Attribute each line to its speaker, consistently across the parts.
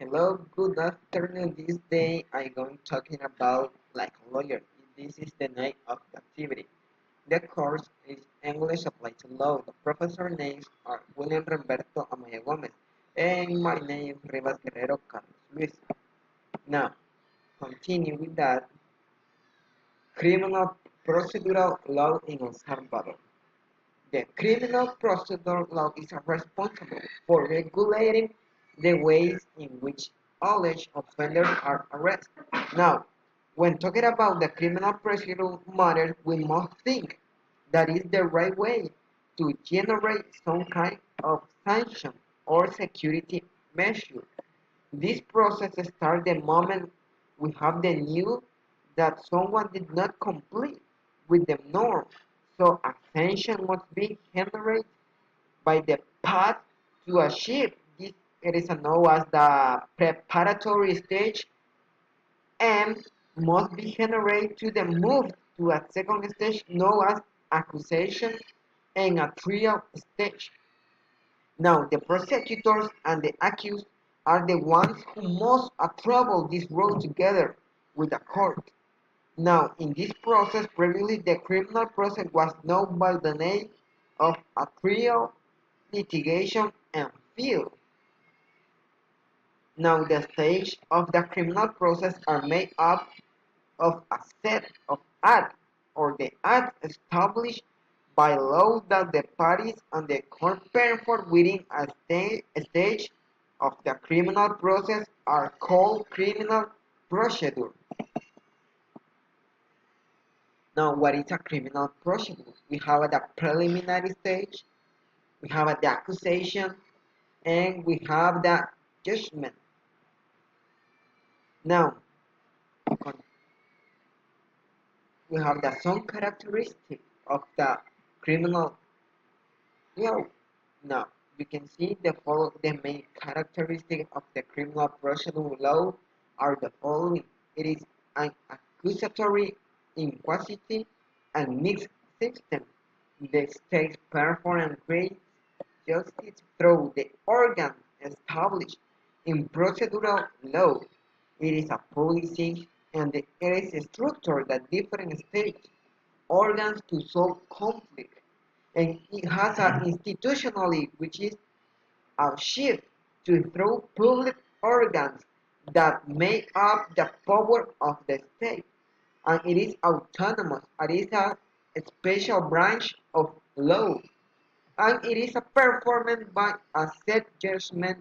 Speaker 1: Hello, good afternoon. This day I'm going talking about like a lawyer. This is the name of the activity. The course is English applied to law. The professor names are William Roberto Amaya Gomez and my name is Rivas Guerrero Carlos Luis. Now, continue with that. Criminal procedural law in El Salvador. The criminal procedure law is responsible for regulating the ways in which alleged offenders are arrested. Now, when talking about the criminal procedure matter, we must think that is the right way to generate some kind of sanction or security measure. This process starts the moment we have the news that someone did not complete with the norm. So attention must be generated by the path to achieve this. It is known as the preparatory stage and must be generated to the move to a second stage known as accusation and a trial stage. Now, the prosecutors and the accused are the ones who must travel this road together with the court. Now, in this process, previously the criminal process was known by the name of a trial, litigation, and field. Now, the stages of the criminal process are made up of a set of acts or the acts established by law that the parties and the court perform within a stage of the criminal process are called criminal procedure. Now, what is a criminal procedure? We have the preliminary stage, we have the accusation, and we have the judgment. Now, we have the some characteristics of the criminal law. Now, you can see the main characteristics of the criminal procedure law are the following. It is an accusatory, inquisitive, and mixed system. The state performs and creates justice through the organs established in procedural law. It is a policy and it is structured at different states organs to solve conflict. And it has an institutionally which is a shift to through public organs that make up the power of the state. And it is autonomous. It is a special branch of law. And it is a performance by a set judgment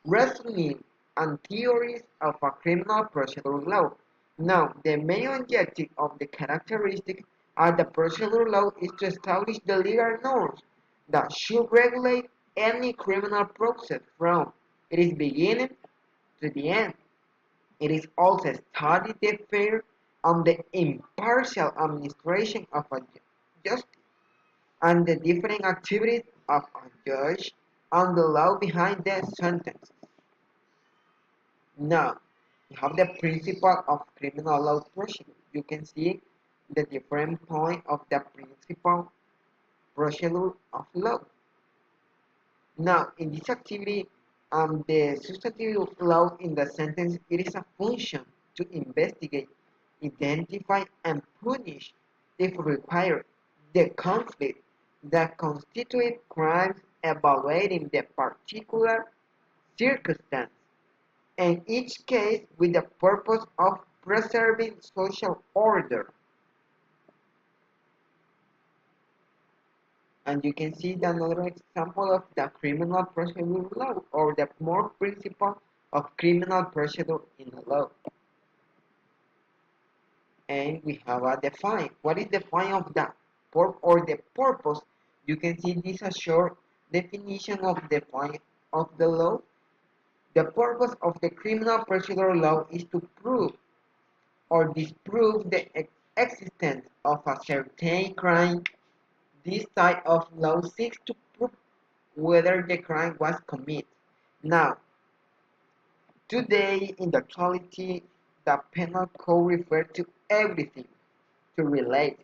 Speaker 1: reasoning and theories of a criminal procedure law. Now, the main objective of the characteristic of the procedure law is to establish the legal norms that should regulate any criminal process from its beginning to the end. It is also study the fair and the impartial administration of a justice and the different activities of a judge and the law behind the sentence. Now, you have the principle of criminal law procedure. You can see the different point of the principal procedure of law. Now, in this activity, the substantive law in the sentence, it is a function to investigate, identify, and punish, if required, the conflict that constitute crimes, evaluating the particular circumstance in each case with the purpose of preserving social order. And you can see another example of the criminal procedure law or the more principle of criminal procedure in the law. And we have a define. What is define of the or the purpose? You can see this a short definition of define of the law. The purpose of the criminal procedure law is to prove or disprove the existence of a certain crime. This type of law seeks to prove whether the crime was committed. Now, today in the actuality, the penal code refers to everything to relate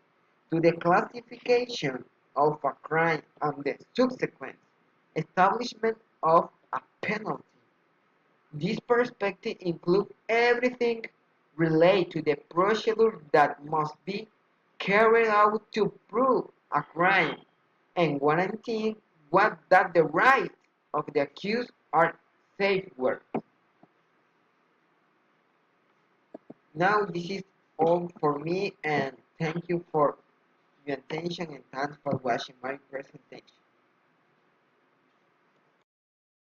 Speaker 1: to the classification of a crime and the subsequent establishment of a penalty. This perspective includes everything related to the procedure that must be carried out to prove a crime and guaranteeing that the rights of the accused are safeguarded. Now this is all for me and thank you for your attention and thanks for watching my presentation.